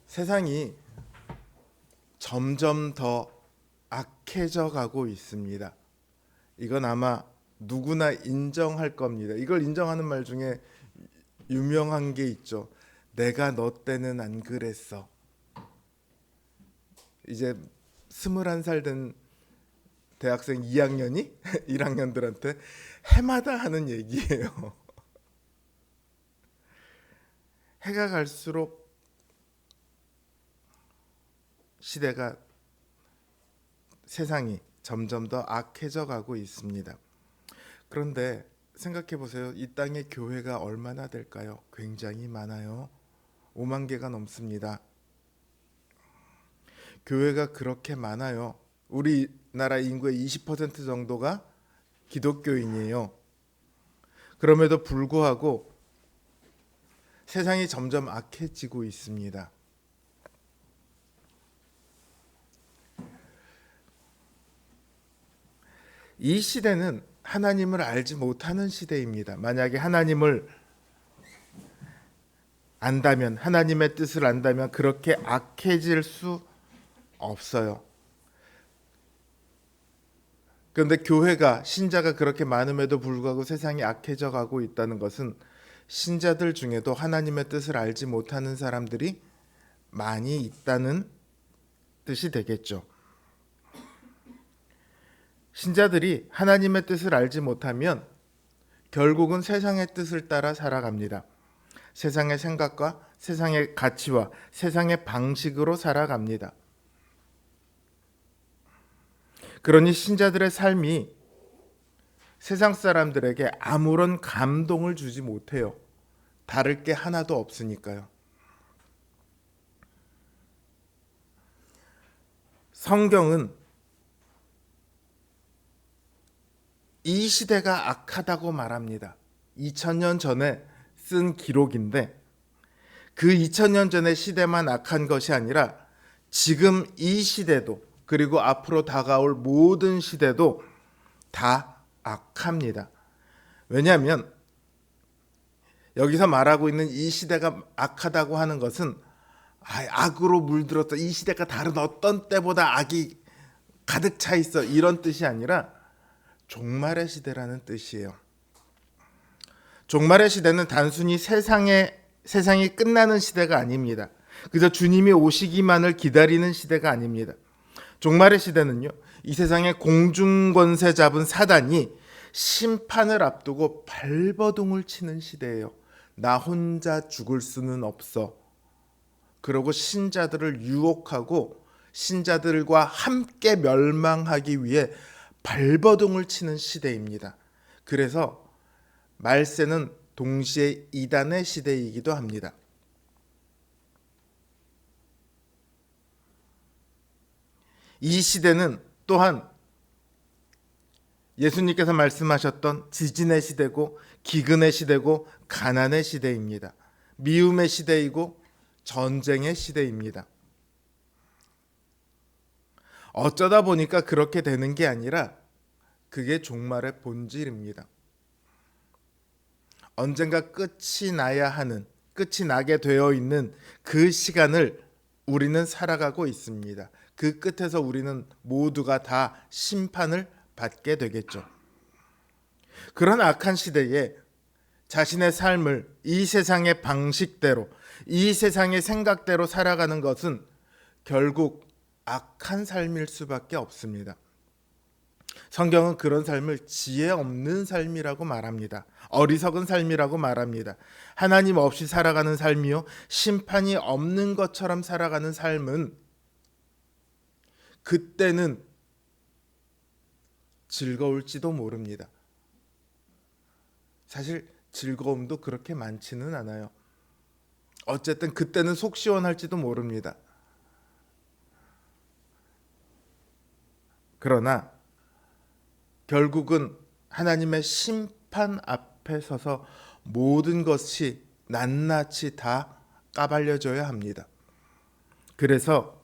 세상이 점점 더 악해져 가고 있습니다. 이건 아마 누구나 인정할 겁니다. 이걸 인정하는 말 중에 유명한 게 있죠. 내가 너 때는 안 그랬어. 이제 21살 된 대학생 2학년이 1학년들한테 해마다 하는 얘기예요. 해가 갈수록 시대가, 세상이 점점 더 악해져 가고 있습니다. 그런데 생각해 보세요. 이 땅에 교회가 얼마나 될까요? 굉장히 많아요. 5만 개가 넘습니다. 교회가 그렇게 많아요. 우리나라 인구의 20% 정도가 기독교인이에요. 그럼에도 불구하고 세상이 점점 악해지고 있습니다. 이 시대는 하나님을 알지 못하는 시대입니다. 만약에 하나님을 안다면, 하나님의 뜻을 안다면 그렇게 악해질 수 없어요. 그런데 교회가, 신자가 그렇게 많음에도 불구하고 세상이 악해져 가고 있다는 것은 신자들 중에도 하나님의 뜻을 알지 못하는 사람들이 많이 있다는 뜻이 되겠죠. 신자들이 하나님의 뜻을 알지 못하면 결국은 세상의 뜻을 따라 살아갑니다. 세상의 생각과 세상의 가치와 세상의 방식으로 살아갑니다. 그러니 신자들의 삶이 세상 사람들에게 아무런 감동을 주지 못해요. 다를 게 하나도 없으니까요. 성경은 이 시대가 악하다고 말합니다. 2000년 전에 쓴 기록인데 그 2000년 전의 시대만 악한 것이 아니라 지금 이 시대도, 그리고 앞으로 다가올 모든 시대도 다 악합니다. 왜냐하면 여기서 말하고 있는 이 시대가 악하다고 하는 것은 악으로 물들었다, 이 시대가 다른 어떤 때보다 악이 가득 차 있어, 이런 뜻이 아니라 종말의 시대라는 뜻이에요. 종말의 시대는 단순히 세상이 끝나는 시대가 아닙니다. 그저 주님이 오시기만을 기다리는 시대가 아닙니다. 종말의 시대는요, 이 세상에 공중권세 잡은 사단이 심판을 앞두고 발버둥을 치는 시대예요. 나 혼자 죽을 수는 없어. 그러고 신자들을 유혹하고 신자들과 함께 멸망하기 위해 발버둥을 치는 시대입니다. 그래서 말세는 동시에 이단의 시대이기도 합니다. 이 시대는 또한 예수님께서 말씀하셨던 지진의 시대고 기근의 시대고 가난의 시대입니다. 미움의 시대이고 전쟁의 시대입니다. 어쩌다 보니까 그렇게 되는 게 아니라 그게 종말의 본질입니다. 언젠가 끝이 나게 되어 있는 그 시간을 우리는 살아가고 있습니다. 그 끝에서 우리는 모두가 다 심판을 받게 되겠죠. 그런 악한 시대에 자신의 삶을 이 세상의 방식대로, 이 세상의 생각대로 살아가는 것은 결국 악한 삶일 수밖에 없습니다. 성경은 그런 삶을 지혜 없는 삶이라고 말합니다. 어리석은 삶이라고 말합니다. 하나님 없이 살아가는 삶이요, 심판이 없는 것처럼 살아가는 삶은 그때는 즐거울지도 모릅니다. 사실 즐거움도 그렇게 많지는 않아요. 어쨌든 그때는 속 시원할지도 모릅니다. 그러나 결국은 하나님의 심판 앞에 서서 모든 것이 낱낱이 다 까발려져야 합니다. 그래서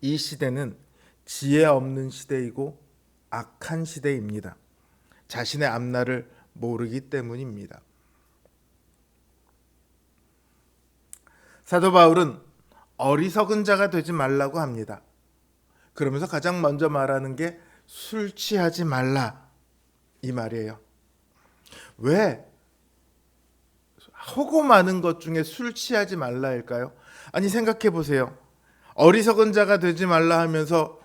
이 시대는 지혜 없는 시대이고 악한 시대입니다. 자신의 앞날을 모르기 때문입니다. 사도 바울은 어리석은 자가 되지 말라고 합니다. 그러면서 가장 먼저 말하는 게 술 취하지 말라 이 말이에요. 왜 하고 많은 것 중에 술 취하지 말라일까요? 아니 생각해 보세요. 어리석은 자가 되지 말라 하면서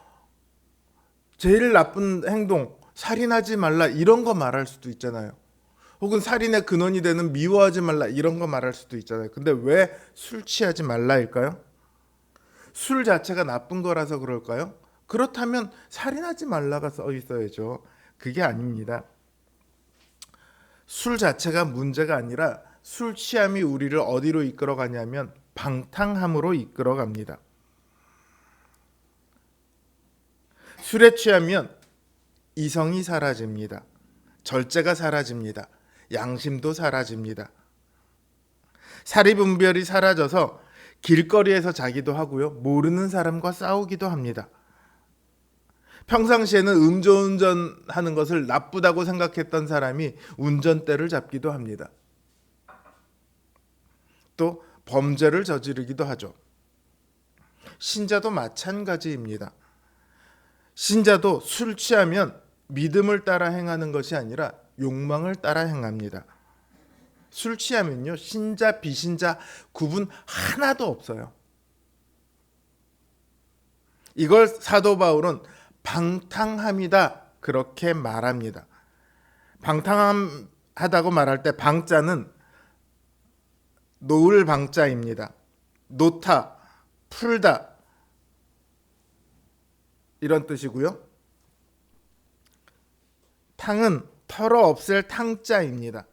제일 나쁜 행동, 살인하지 말라 이런 거 말할 수도 있잖아요. 혹은 살인의 근원이 되는 미워하지 말라 이런 거 말할 수도 있잖아요. 근데 왜 술 취하지 말라일까요? 술 자체가 나쁜 거라서 그럴까요? 그렇다면 살인하지 말라가 써 있어야죠. 그게 아닙니다. 술 자체가 문제가 아니라 술 취함이 우리를 어디로 이끌어가냐면 방탕함으로 이끌어갑니다. 술에 취하면 이성이 사라집니다. 절제가 사라집니다. 양심도 사라집니다. 사리분별이 사라져서 길거리에서 자기도 하고요. 모르는 사람과 싸우기도 합니다. 평상시에는 음주운전하는 것을 나쁘다고 생각했던 사람이 운전대를 잡기도 합니다. 또 범죄를 저지르기도 하죠. 신자도 마찬가지입니다. 신자도 술 취하면 믿음을 따라 행하는 것이 아니라 욕망을 따라 행합니다. 술 취하면요, 신자 비신자 구분 하나도 없어요. 이걸 사도 바울은 방탕함이다 그렇게 말합니다. 방탕하다고 말할 때 방자는 놓을 방자입니다. 놓다, 풀다 이런 뜻이고요. 탕은 털어 없앨 탕자입니다.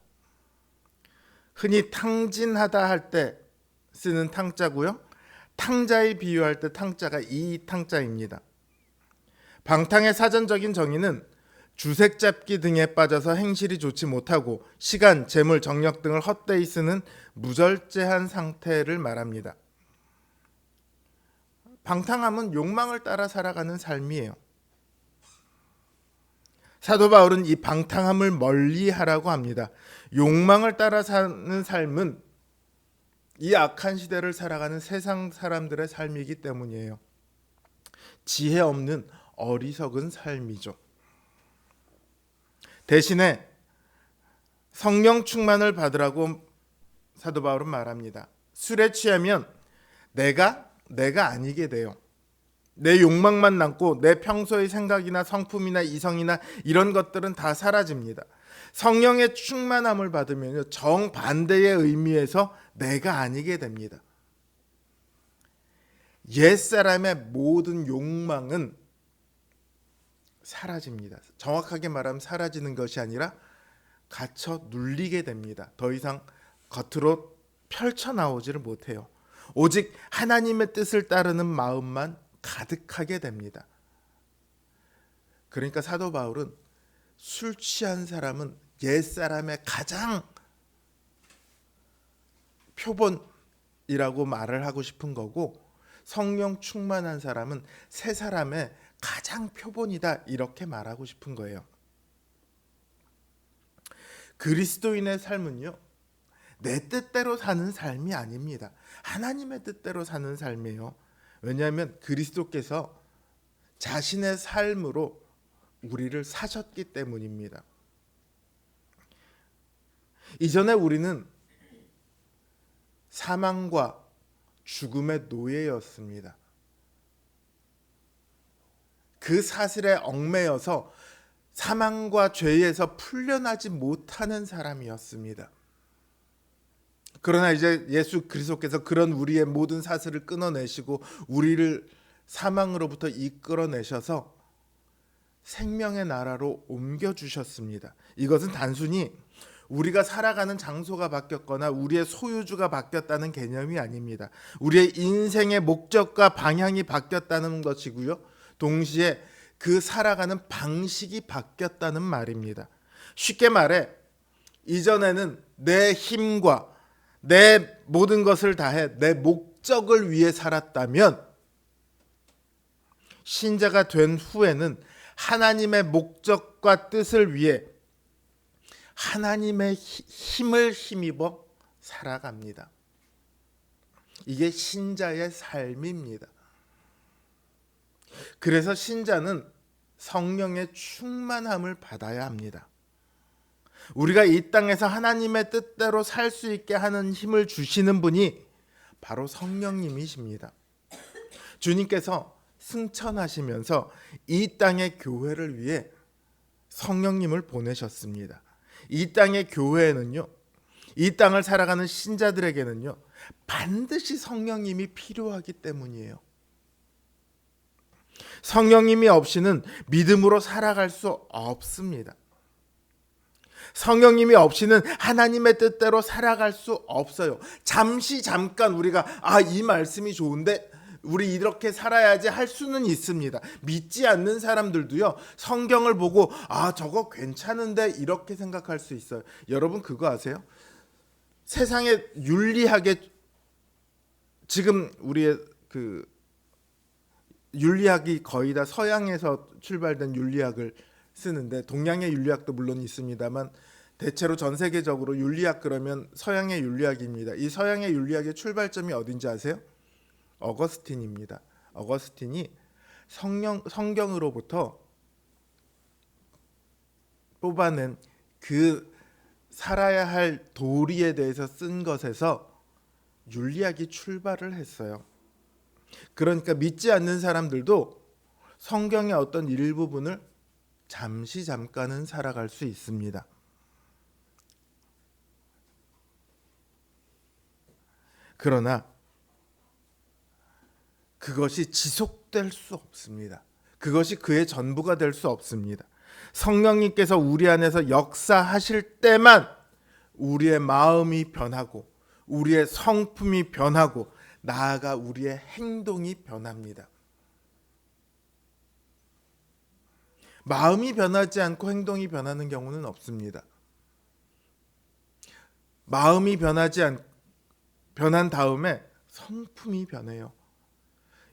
흔히 탕진하다 할 때 쓰는 탕자고요. 탕자에 비유할 때 탕자가 이 탕자입니다. 방탕의 사전적인 정의는 주색 잡기 등에 빠져서 행실이 좋지 못하고 시간, 재물, 정력 등을 헛되이 쓰는 무절제한 상태를 말합니다. 방탕함은 욕망을 따라 살아가는 삶이에요. 사도 바울은 이 방탕함을 멀리하라고 합니다. 욕망을 따라 사는 삶은 이 악한 시대를 살아가는 세상 사람들의 삶이기 때문이에요. 지혜 없는 어리석은 삶이죠. 대신에 성령 충만을 받으라고 사도 바울은 말합니다. 술에 취하면 내가 아니게 돼요. 내 욕망만 남고 내 평소의 생각이나 성품이나 이성이나 이런 것들은 다 사라집니다. 성령의 충만함을 받으면 정반대의 의미에서 내가 아니게 됩니다. 옛사람의 모든 욕망은 사라집니다. 정확하게 말하면 사라지는 것이 아니라 갇혀 눌리게 됩니다. 더 이상 겉으로 펼쳐나오지를 못해요. 오직 하나님의 뜻을 따르는 마음만 가득하게 됩니다. 그러니까 사도 바울은 술 취한 사람은 옛사람의 가장 표본이라고 말을 하고 싶은 거고, 성령 충만한 사람은 새 사람의 가장 표본이다 이렇게 말하고 싶은 거예요. 그리스도인의 삶은요, 내 뜻대로 사는 삶이 아닙니다. 하나님의 뜻대로 사는 삶이에요. 왜냐하면 그리스도께서 자신의 삶으로 우리를 사셨기 때문입니다. 이전에 우리는 사망과 죽음의 노예였습니다. 그 사슬에 얽매여서 사망과 죄에서 풀려나지 못하는 사람이었습니다. 그러나 이제 예수 그리스도께서 그런 우리의 모든 사슬을 끊어내시고 우리를 사망으로부터 이끌어내셔서 생명의 나라로 옮겨주셨습니다. 이것은 단순히 우리가 살아가는 장소가 바뀌었거나 우리의 소유주가 바뀌었다는 개념이 아닙니다. 우리의 인생의 목적과 방향이 바뀌었다는 것이고요. 동시에 그 살아가는 방식이 바뀌었다는 말입니다. 쉽게 말해 이전에는 내 힘과 내 모든 것을 다해 내 목적을 위해 살았다면 신자가 된 후에는 하나님의 목적과 뜻을 위해 하나님의 힘을 힘입어 살아갑니다. 이게 신자의 삶입니다. 그래서 신자는 성령의 충만함을 받아야 합니다. 우리가 이 땅에서 하나님의 뜻대로 살 수 있게 하는 힘을 주시는 분이 바로 성령님이십니다. 주님께서 승천하시면서 이 땅의 교회를 위해 성령님을 보내셨습니다. 이 땅의 교회에는요, 이 땅을 살아가는 신자들에게는요, 반드시 성령님이 필요하기 때문이에요. 성령님이 없이는 믿음으로 살아갈 수 없습니다. 성령님이 없이는 하나님의 뜻대로 살아갈 수 없어요. 잠깐 우리가 이 말씀이 좋은데 우리 이렇게 살아야지 할 수는 있습니다. 믿지 않는 사람들도요, 성경을 보고 저거 괜찮은데 이렇게 생각할 수 있어요. 여러분 그거 아세요? 세상에 윤리학에 지금 우리의 윤리학이 거의 다 서양에서 출발된 윤리학을 쓰는데, 동양의 윤리학도 물론 있습니다만 대체로 전 세계적으로 윤리학 그러면 서양의 윤리학입니다. 이 서양의 윤리학의 출발점이 어딘지 아세요? 어거스틴입니다. 어거스틴이 성경으로부터 뽑아낸 그 살아야 할 도리에 대해서 쓴 것에서 윤리학이 출발을 했어요. 그러니까 믿지 않는 사람들도 성경의 어떤 일부분을 잠깐은 살아갈 수 있습니다. 그러나 그것이 지속될 수 없습니다. 그것이 그의 전부가 될 수 없습니다. 성령님께서 우리 안에서 역사하실 때만 우리의 마음이 변하고 우리의 성품이 변하고 나아가 우리의 행동이 변합니다. 마음이 변하지 않고 행동이 변하는 경우는 없습니다. 마음이 변한 다음에 성품이 변해요.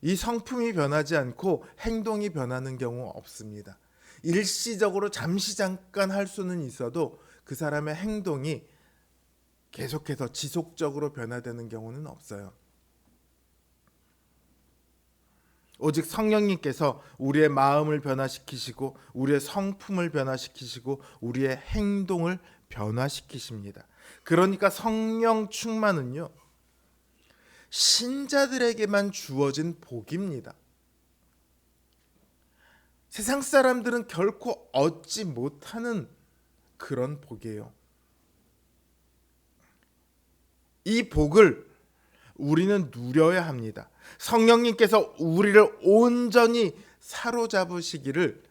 이 성품이 변하지 않고 행동이 변하는 경우 없습니다. 일시적으로 잠깐 할 수는 있어도 그 사람의 행동이 계속해서 지속적으로 변화되는 경우는 없어요. 오직 성령님께서 우리의 마음을 변화시키시고 우리의 성품을 변화시키시고 우리의 행동을 변화시키십니다. 그러니까 성령 충만은요, 신자들에게만 주어진 복입니다. 세상 사람들은 결코 얻지 못하는 그런 복이에요. 이 복을 우리는 누려야 합니다. 성령님께서 우리를 온전히 사로잡으시기를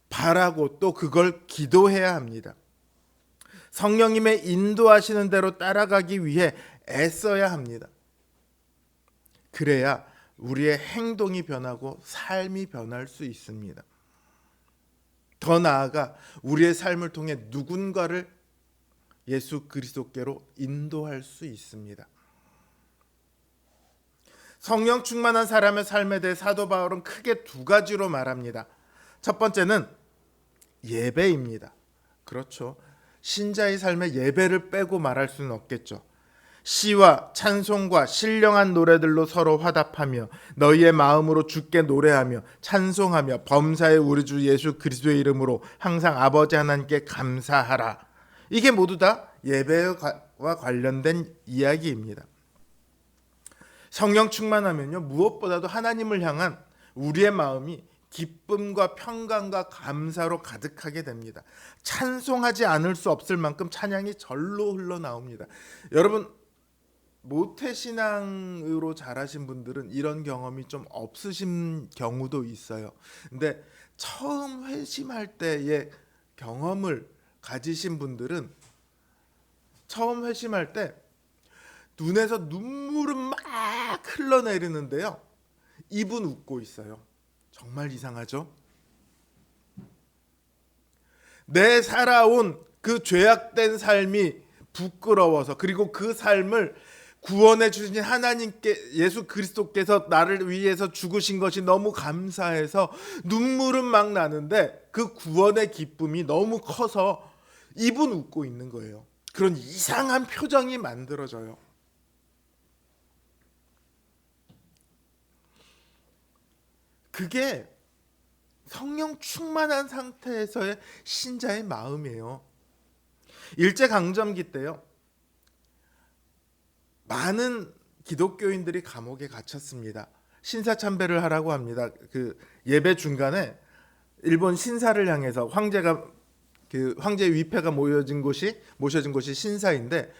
바라고 또 그걸 기도해야 합니다. 성령님의 인도하시는 대로 따라가기 위해 애써야 합니다. 그래야 우리의 행동이 변하고 삶이 변할 수 있습니다. 더 나아가 우리의 삶을 통해 누군가를 예수 그리스도께로 인도할 수 있습니다. 성령 충만한 사람의 삶에 대해 사도 바울은 크게 두 가지로 말합니다. 첫 번째는 예배입니다. 그렇죠. 신자의 삶에 예배를 빼고 말할 수는 없겠죠. 시와 찬송과 신령한 노래들로 서로 화답하며 너희의 마음으로 주께 노래하며 찬송하며 범사의 우리 주 예수 그리스도의 이름으로 항상 아버지 하나님께 감사하라. 이게 모두 다 예배와 관련된 이야기입니다. 성령 충만하면요, 무엇보다도 하나님을 향한 우리의 마음이 기쁨과 평강과 감사로 가득하게 됩니다. 찬송하지 않을 수 없을 만큼 찬양이 절로 흘러나옵니다. 여러분, 모태신앙으로 자라신 분들은 이런 경험이 좀 없으신 경우도 있어요. 근데 처음 회심할 때의 경험을 가지신 분들은 처음 회심할 때 눈에서 눈물은 막 흘러내리는데요, 입은 웃고 있어요. 정말 이상하죠? 내 살아온 그 죄악된 삶이 부끄러워서, 그리고 그 삶을 구원해 주신 하나님께, 예수 그리스도께서 나를 위해서 죽으신 것이 너무 감사해서 눈물은 막 나는데 그 구원의 기쁨이 너무 커서 입은 웃고 있는 거예요. 그런 이상한 표정이 만들어져요. 그게 성령 충만한 상태에서의 신자의 마음이에요. 일제강점기 때요, 많은 기독교인들이 감옥에 갇혔습니다. 신사참배를 하라고 합니다. 그 예배 중간에 일본 신사를 향해서 황제 위패가 모셔진 곳이 신사인데,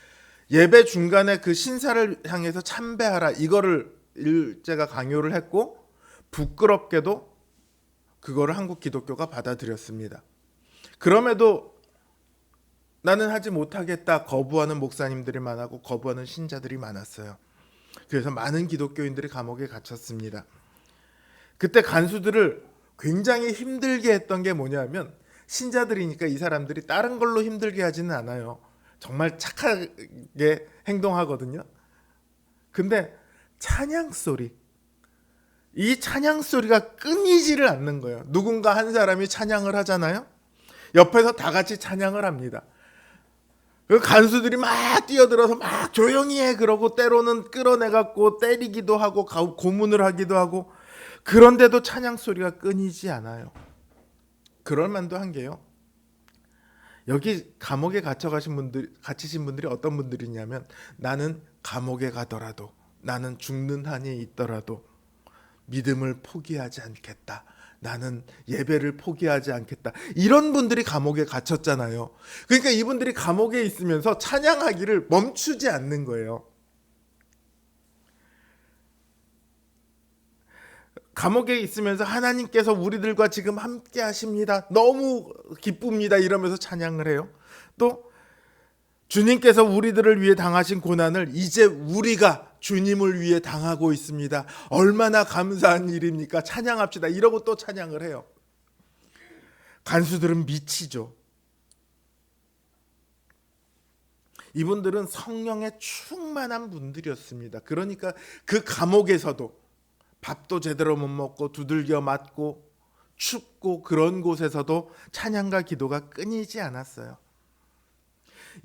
예배 중간에 그 신사를 향해서 참배하라, 이거를 일제가 강요를 했고, 부끄럽게도 그거를 한국 기독교가 받아들였습니다. 그럼에도 나는 하지 못하겠다 거부하는 목사님들이 많았고 거부하는 신자들이 많았어요. 그래서 많은 기독교인들이 감옥에 갇혔습니다. 그때 간수들을 굉장히 힘들게 했던 게 뭐냐면, 신자들이니까 이 사람들이 다른 걸로 힘들게 하지는 않아요. 정말 착하게 행동하거든요. 근데 찬양 소리, 이 찬양 소리가 끊이지를 않는 거예요. 누군가 한 사람이 찬양을 하잖아요. 옆에서 다 같이 찬양을 합니다. 그 간수들이 막 뛰어들어서 막 조용히 해 그러고, 때로는 끌어내갖고 때리기도 하고 고문을 하기도 하고, 그런데도 찬양 소리가 끊이지 않아요. 그럴 만도 한 게요, 여기 감옥에 갇히신 분들이 어떤 분들이냐면, 나는 감옥에 가더라도, 나는 죽는 한이 있더라도 믿음을 포기하지 않겠다, 나는 예배를 포기하지 않겠다, 이런 분들이 감옥에 갇혔잖아요. 그러니까 이분들이 감옥에 있으면서 찬양하기를 멈추지 않는 거예요. 감옥에 있으면서 하나님께서 우리들과 지금 함께 하십니다, 너무 기쁩니다, 이러면서 찬양을 해요. 또 주님께서 우리들을 위해 당하신 고난을 이제 우리가 주님을 위해 당하고 있습니다, 얼마나 감사한 일입니까, 찬양합시다, 이러고 또 찬양을 해요. 간수들은 미치죠. 이분들은 성령에 충만한 분들이었습니다. 그러니까 그 감옥에서도 밥도 제대로 못 먹고 두들겨 맞고 춥고 그런 곳에서도 찬양과 기도가 끊이지 않았어요.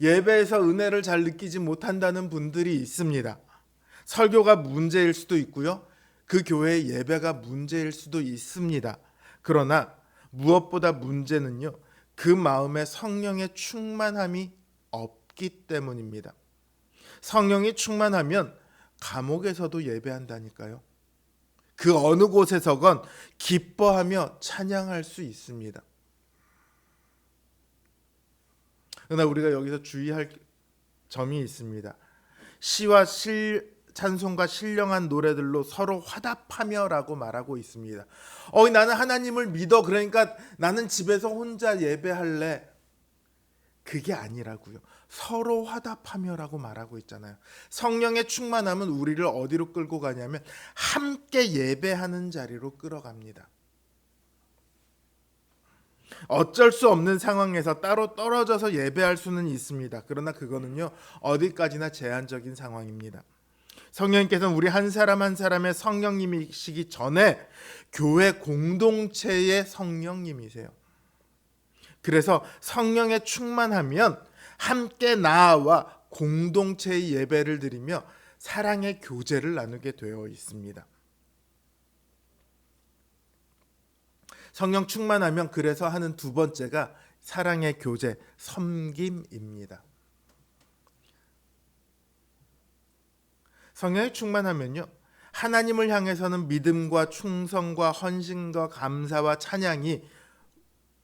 예배에서 은혜를 잘 느끼지 못한다는 분들이 있습니다. 설교가 문제일 수도 있고요, 그 교회의 예배가 문제일 수도 있습니다. 그러나 무엇보다 문제는요, 그 마음에 성령의 충만함이 없기 때문입니다. 성령이 충만하면 감옥에서도 예배한다니까요. 그 어느 곳에서건 기뻐하며 찬양할 수 있습니다. 그러나 우리가 여기서 주의할 점이 있습니다. 시와 찬송과 신령한 노래들로 서로 화답하며라고 말하고 있습니다. 나는 하나님을 믿어, 그러니까 나는 집에서 혼자 예배할래, 그게 아니라고요. 서로 화답하며라고 말하고 있잖아요. 성령의 충만함은 우리를 어디로 끌고 가냐면 함께 예배하는 자리로 끌어갑니다. 어쩔 수 없는 상황에서 따로 떨어져서 예배할 수는 있습니다. 그러나 그거는요, 어디까지나 제한적인 상황입니다. 성령님께서는 우리 한 사람 한 사람의 성령님이시기 전에 교회 공동체의 성령님이세요. 그래서 성령에 충만하면 함께 나아와 공동체의 예배를 드리며 사랑의 교제를 나누게 되어 있습니다. 성령 충만하면 그래서 하는 두 번째가 사랑의 교제, 섬김입니다. 성령이 충만하면요, 하나님을 향해서는 믿음과 충성과 헌신과 감사와 찬양이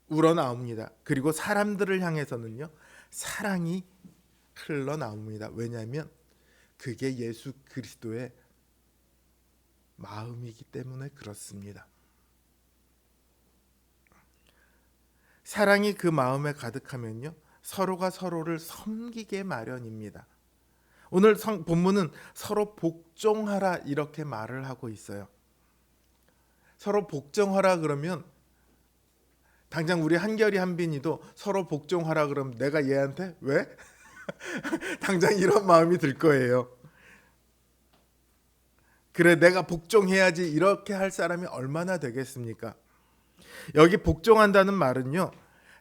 우러나옵니다. 그리고 사람들을 향해서는요, 사랑이 흘러나옵니다. 왜냐하면 그게 예수 그리스도의 마음이기 때문에 그렇습니다. 사랑이 그 마음에 가득하면요, 서로가 서로를 섬기게 마련입니다. 오늘 본문은 서로 복종하라 이렇게 말을 하고 있어요. 서로 복종하라 그러면 당장 우리 한결이 한빈이도 서로 복종하라 그러면 내가 얘한테 왜? 당장 이런 마음이 들 거예요. 그래, 내가 복종해야지, 이렇게 할 사람이 얼마나 되겠습니까? 여기 복종한다는 말은요,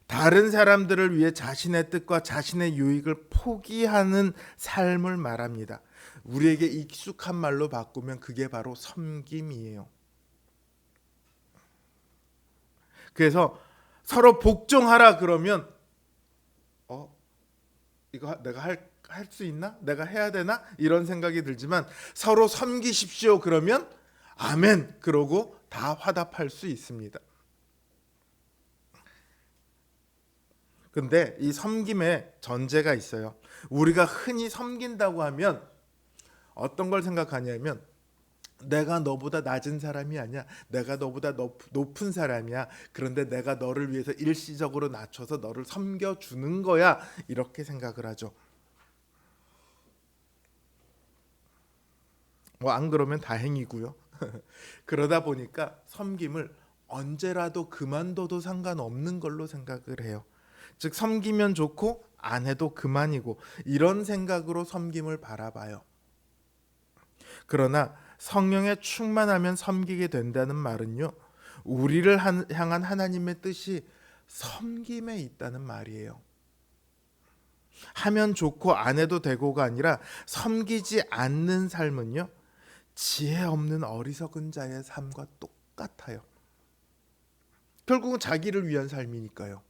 다른 사람들을 위해 자신의 뜻과 자신의 유익을 포기하는 삶을 말합니다. 우리에게 익숙한 말로 바꾸면 그게 바로 섬김이에요. 그래서 서로 복종하라 그러면 이거 내가 할 수 있나? 내가 해야 되나? 이런 생각이 들지만 서로 섬기십시오 그러면 아멘 그러고 다 화답할 수 있습니다. 근데 이 섬김에 전제가 있어요. 우리가 흔히 섬긴다고 하면 어떤 걸 생각하냐면 내가 너보다 낮은 사람이 아니야. 내가 너보다 높은 사람이야. 그런데 내가 너를 위해서 일시적으로 낮춰서 너를 섬겨주는 거야. 이렇게 생각을 하죠. 뭐 안 그러면 다행이고요. 그러다 보니까 섬김을 언제라도 그만둬도 상관없는 걸로 생각을 해요. 즉 섬기면 좋고 안 해도 그만이고 이런 생각으로 섬김을 바라봐요. 그러나 성령에 충만하면 섬기게 된다는 말은요, 우리를 향한 하나님의 뜻이 섬김에 있다는 말이에요. 하면 좋고 안 해도 되고가 아니라 섬기지 않는 삶은요, 지혜 없는 어리석은 자의 삶과 똑같아요. 결국은 자기를 위한 삶이니까요.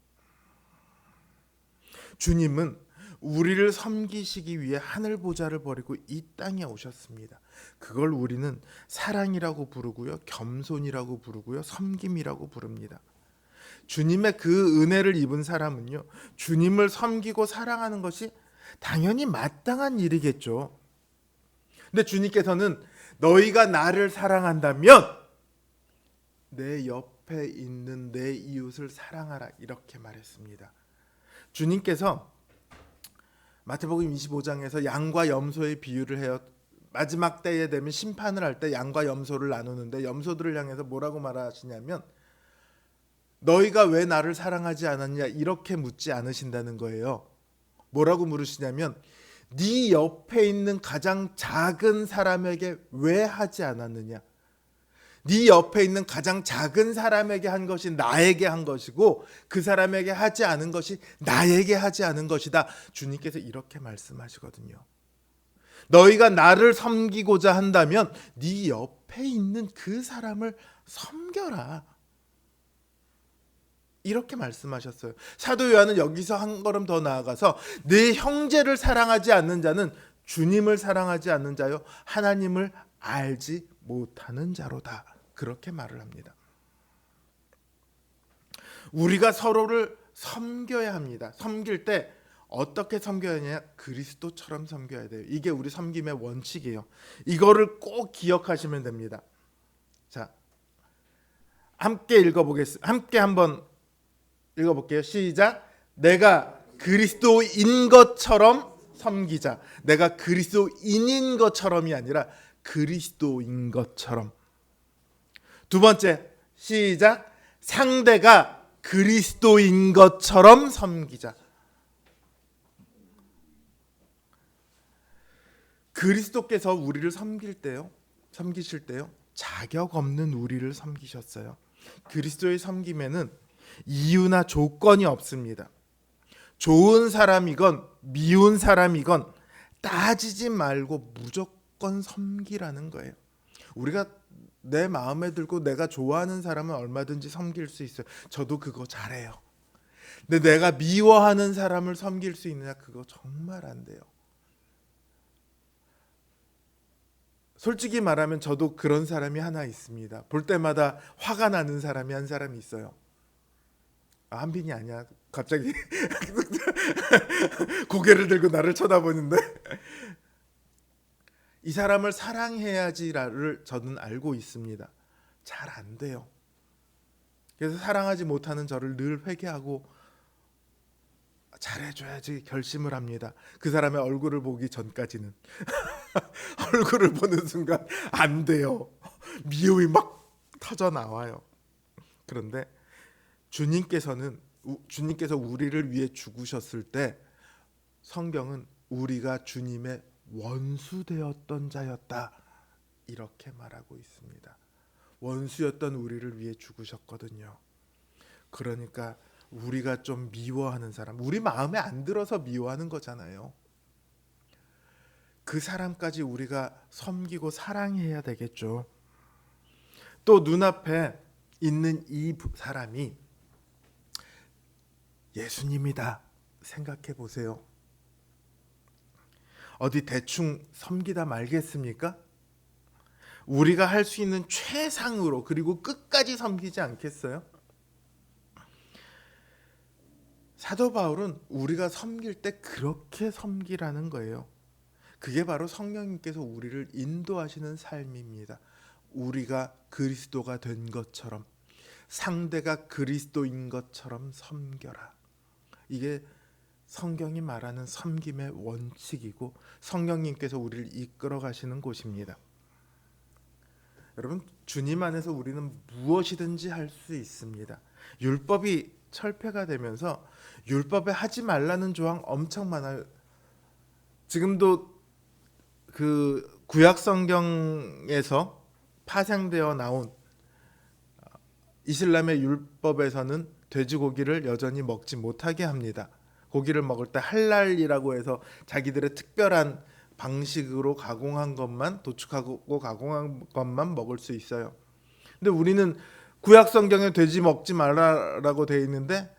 주님은 우리를 섬기시기 위해 하늘 보좌를 버리고 이 땅에 오셨습니다. 그걸 우리는 사랑이라고 부르고요, 겸손이라고 부르고요, 섬김이라고 부릅니다. 주님의 그 은혜를 입은 사람은요, 주님을 섬기고 사랑하는 것이 당연히 마땅한 일이겠죠. 근데 주님께서는 너희가 나를 사랑한다면 내 옆에 있는 내 이웃을 사랑하라 이렇게 말했습니다. 주님께서 마태복음 25장에서 양과 염소의 비유를 해요. 마지막 때에 되면 심판을 할 때 양과 염소를 나누는데 염소들을 향해서 뭐라고 말하시냐면 너희가 왜 나를 사랑하지 않았냐 이렇게 묻지 않으신다는 거예요. 뭐라고 물으시냐면 네 옆에 있는 가장 작은 사람에게 왜 하지 않았느냐. 네 옆에 있는 가장 작은 사람에게 한 것이 나에게 한 것이고 그 사람에게 하지 않은 것이 나에게 하지 않은 것이다. 주님께서 이렇게 말씀하시거든요. 너희가 나를 섬기고자 한다면 네 옆에 있는 그 사람을 섬겨라. 이렇게 말씀하셨어요. 사도 요한은 여기서 한 걸음 더 나아가서 내 형제를 사랑하지 않는 자는 주님을 사랑하지 않는 자요 하나님을 알지 못하는 자로다. 그렇게 말을 합니다. 우리가 서로를 섬겨야 합니다. 섬길 때 어떻게 섬겨야 하냐? 그리스도처럼 섬겨야 돼요. 이게 우리 섬김의 원칙이에요. 이거를 꼭 기억하시면 됩니다. 자, 함께 읽어보겠습니다. 함께 한번 읽어볼게요. 시작. 내가 그리스도인 것처럼 섬기자. 내가 그리스도인인 것처럼이 아니라 그리스도인 것처럼. 두 번째, 시작. 상대가 그리스도인 것처럼 섬기자. 그리스도께서 우리를 섬기실 때요, 자격 없는 우리를 섬기셨어요. 그리스도의 섬김에는 이유나 조건이 없습니다. 좋은 사람이건 미운 사람이건 따지지 말고 무조건 섬기라는 거예요. 우리가 내 마음에 들고 내가 좋아하는 사람은 얼마든지 섬길 수 있어요. 저도 그거 잘해요. 근데 내가 미워하는 사람을 섬길 수 있느냐? 그거 정말 안 돼요. 솔직히 말하면 저도 그런 사람이 하나 있습니다. 볼 때마다 화가 나는 사람이 한 사람이 있어요. 한빈이 아니야. 갑자기 고개를 들고 나를 쳐다보는데 이 사람을 사랑해야지를 저는 알고 있습니다. 잘 안 돼요. 그래서 사랑하지 못하는 저를 늘 회개하고 잘해줘야지 결심을 합니다. 그 사람의 얼굴을 보기 전까지는 얼굴을 보는 순간 안 돼요. 미움이 막 터져 나와요. 그런데 주님께서 우리를 위해 죽으셨을 때 성경은 우리가 주님의 원수되었던 자였다 이렇게 말하고 있습니다. 원수였던 우리를 위해 죽으셨거든요. 그러니까 우리가 좀 미워하는 사람, 우리 마음에 안 들어서 미워하는 거잖아요. 그 사람까지 우리가 섬기고 사랑해야 되겠죠. 또 눈앞에 있는 이 사람이 예수님이다 생각해 보세요. 어디 대충 섬기다 말겠습니까? 우리가 할 수 있는 최상으로 그리고 끝까지 섬기지 않겠어요? 사도 바울은 우리가 섬길 때 그렇게 섬기라는 거예요. 그게 바로 성령님께서 우리를 인도하시는 삶입니다. 우리가 그리스도가 된 것처럼, 상대가 그리스도인 것처럼 섬겨라. 이게 성경이 말하는 섬김의 원칙이고 성령님께서 우리를 이끌어 가시는 곳입니다. 여러분, 주님 안에서 우리는 무엇이든지 할 수 있습니다. 율법이 철폐가 되면서 율법에 하지 말라는 조항 엄청 많아요. 지금도 그 구약 성경에서 파생되어 나온 이슬람의 율법에서는 돼지고기를 여전히 먹지 못하게 합니다. 고기를 먹을 때 할랄이라고 해서 자기들의 특별한 방식으로 가공한 것만, 도축하고 가공한 것만 먹을 수 있어요. 근데 우리는 구약 성경에 돼지 먹지 말라라고 돼 있는데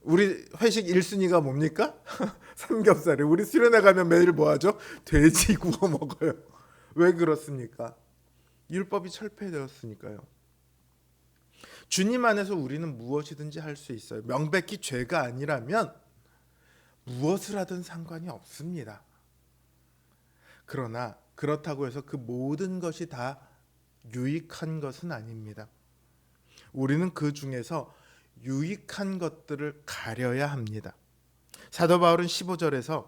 우리 회식 1순위가 뭡니까? 삼겹살이에요. 우리 수련회 가면 매일 뭐 하죠? 돼지 구워 먹어요. 왜 그렇습니까? 율법이 철폐되었으니까요. 주님 안에서 우리는 무엇이든지 할 수 있어요. 명백히 죄가 아니라면 무엇을 하든 상관이 없습니다. 그러나 그렇다고 해서 그 모든 것이 다 유익한 것은 아닙니다. 우리는 그 중에서 유익한 것들을 가려야 합니다. 사도 바울은 15절에서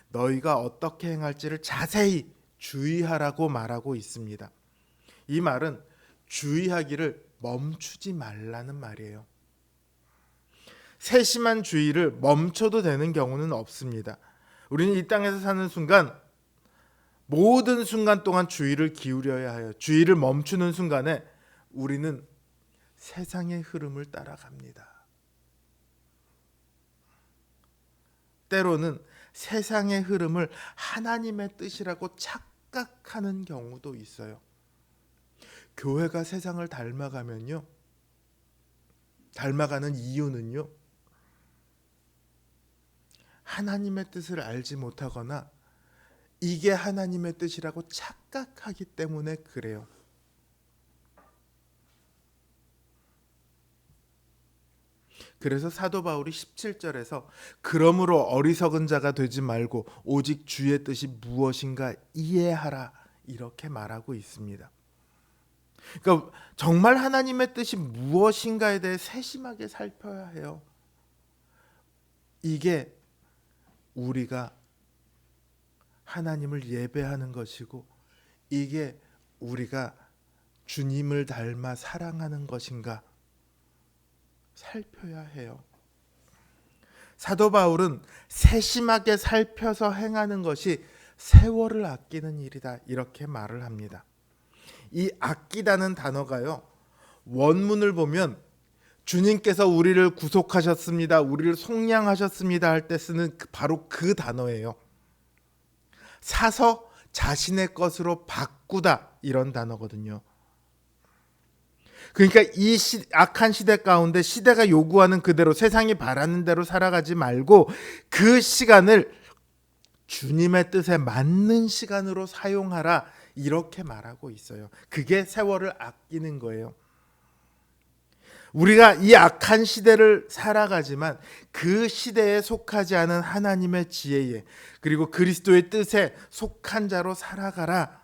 너희가 어떻게 행할지를 자세히 주의하라고 말하고 있습니다. 이 말은 주의하기를 멈추지 말라는 말이에요. 세심한 주의를 멈춰도 되는 경우는 없습니다. 우리는 이 땅에서 사는 순간 모든 순간 동안 주의를 기울여야 해요. 주의를 멈추는 순간에 우리는 세상의 흐름을 따라갑니다. 때로는 세상의 흐름을 하나님의 뜻이라고 착각하는 경우도 있어요. 교회가 세상을 닮아가면요, 닮아가는 이유는요, 하나님의 뜻을 알지 못하거나 이게 하나님의 뜻이라고 착각하기 때문에 그래요. 그래서 사도 바울이 17절에서 그러므로 어리석은 자가 되지 말고 오직 주의 뜻이 무엇인가 이해하라 이렇게 말하고 있습니다. 그러니까 정말 하나님의 뜻이 무엇인가에 대해 세심하게 살펴야 해요. 이게 우리가 하나님을 예배하는 것이고 이게 우리가 주님을 닮아 사랑하는 것인가 살펴야 해요. 사도 바울은 세심하게 살펴서 행하는 것이 세월을 아끼는 일이다 이렇게 말을 합니다. 이 아끼다는 단어가요, 원문을 보면 주님께서 우리를 구속하셨습니다, 우리를 속량하셨습니다 할 때 쓰는 바로 그 단어예요. 사서 자신의 것으로 바꾸다 이런 단어거든요. 그러니까 이 악한 시대 가운데 시대가 요구하는 그대로, 세상이 바라는 대로 살아가지 말고 그 시간을 주님의 뜻에 맞는 시간으로 사용하라 이렇게 말하고 있어요. 그게 세월을 아끼는 거예요. 우리가 이 악한 시대를 살아가지만 그 시대에 속하지 않은 하나님의 지혜에 그리고 그리스도의 뜻에 속한 자로 살아가라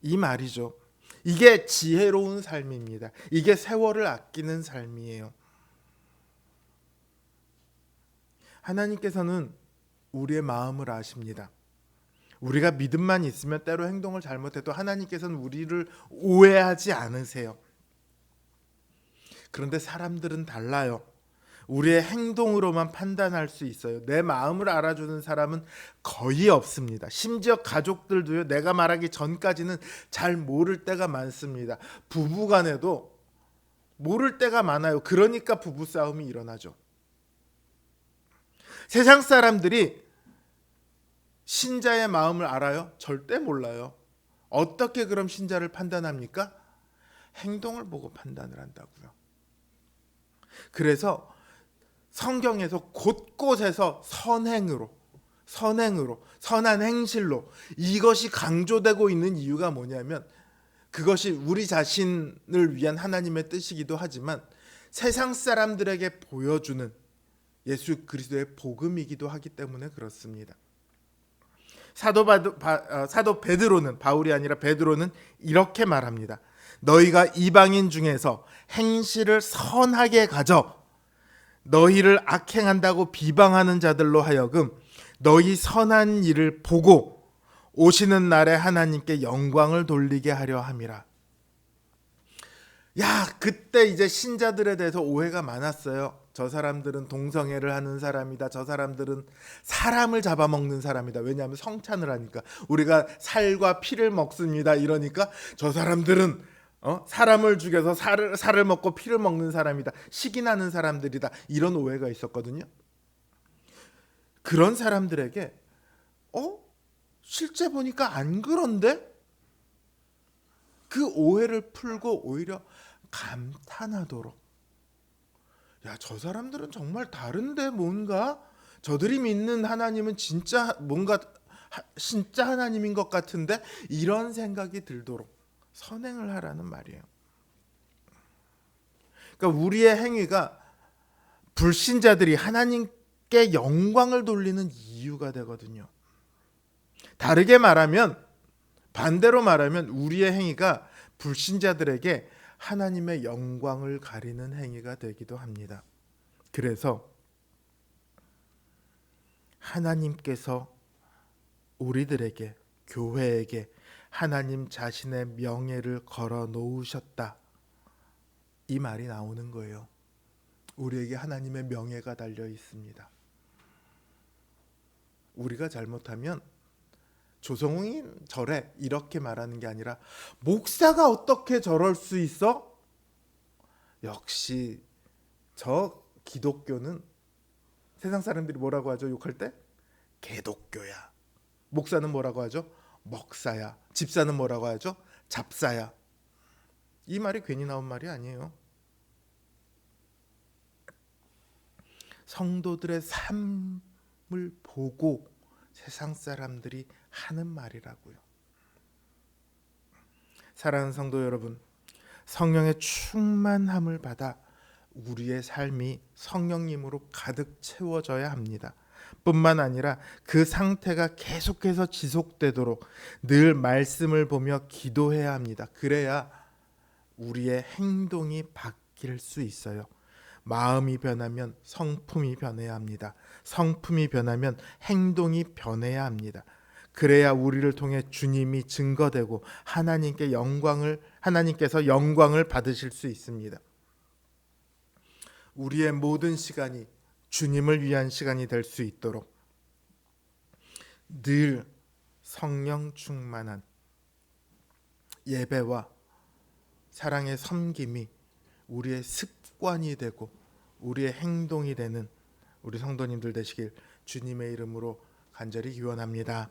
이 말이죠. 이게 지혜로운 삶입니다. 이게 세월을 아끼는 삶이에요. 하나님께서는 우리의 마음을 아십니다. 우리가 믿음만 있으면 때로 행동을 잘못해도 하나님께서는 우리를 오해하지 않으세요. 그런데 사람들은 달라요. 우리의 행동으로만 판단할 수 있어요. 내 마음을 알아주는 사람은 거의 없습니다. 심지어 가족들도요, 내가 말하기 전까지는 잘 모를 때가 많습니다. 부부간에도 모를 때가 많아요. 그러니까 부부싸움이 일어나죠. 세상 사람들이 신자의 마음을 알아요? 절대 몰라요. 어떻게 그럼 신자를 판단합니까? 행동을 보고 판단을 한다고요. 그래서 성경에서 곳곳에서 선행으로 선한 행실로 이것이 강조되고 있는 이유가 뭐냐면 그것이 우리 자신을 위한 하나님의 뜻이기도 하지만 세상 사람들에게 보여주는 예수 그리스도의 복음이기도 하기 때문에 그렇습니다. 사도 베드로는, 바울이 아니라 베드로는 이렇게 말합니다. 너희가 이방인 중에서 행실을 선하게 가져 너희를 악행한다고 비방하는 자들로 하여금 너희 선한 일을 보고 오시는 날에 하나님께 영광을 돌리게 하려 함이라. 그때 이제 신자들에 대해서 오해가 많았어요. 저 사람들은 동성애를 하는 사람이다. 저 사람들은 사람을 잡아먹는 사람이다. 왜냐하면 성찬을 하니까 우리가 살과 피를 먹습니다. 이러니까 저 사람들은 사람을 죽여서 살을 먹고 피를 먹는 사람이다. 식인하는 사람들이다. 이런 오해가 있었거든요. 그런 사람들에게 실제 보니까 안 그런데? 그 오해를 풀고 오히려 감탄하도록, 저 사람들은 정말 다른데 뭔가 저들이 믿는 하나님은 진짜 뭔가 진짜 하나님인 것 같은데 이런 생각이 들도록 선행을 하라는 말이에요. 그러니까 우리의 행위가 불신자들이 하나님께 영광을 돌리는 이유가 되거든요. 다르게 말하면, 반대로 말하면 우리의 행위가 불신자들에게 하나님의 영광을 가리는 행위가 되기도 합니다. 그래서 하나님께서 우리들에게, 교회에게 하나님 자신의 명예를 걸어 놓으셨다, 이 말이 나오는 거예요. 우리에게 하나님의 명예가 달려 있습니다. 우리가 잘못하면 조성웅이 저래 이렇게 말하는 게 아니라 목사가 어떻게 저럴 수 있어? 역시 저 기독교는 세상 사람들이 뭐라고 하죠? 욕할 때? 개독교야. 목사는 뭐라고 하죠? 먹사야. 집사는 뭐라고 하죠? 잡사야. 이 말이 괜히 나온 말이 아니에요. 성도들의 삶을 보고 세상 사람들이 하는 말이라고요. 사랑하는 성도 여러분, 성령의 충만함을 받아 우리의 삶이 성령님으로 가득 채워져야 합니다. 뿐만 아니라 그 상태가 계속해서 지속되도록 늘 말씀을 보며 기도해야 합니다. 그래야 우리의 행동이 바뀔 수 있어요. 마음이 변하면 성품이 변해야 합니다. 성품이 변하면 행동이 변해야 합니다. 그래야 우리를 통해 주님이 증거되고 하나님께서 영광을 받으실 수 있습니다. 우리의 모든 시간이 주님을 위한 시간이 될 수 있도록 늘 성령 충만한 예배와 사랑의 섬김이 우리의 습관이 되고 우리의 행동이 되는 우리 성도님들 되시길 주님의 이름으로 간절히 기원합니다.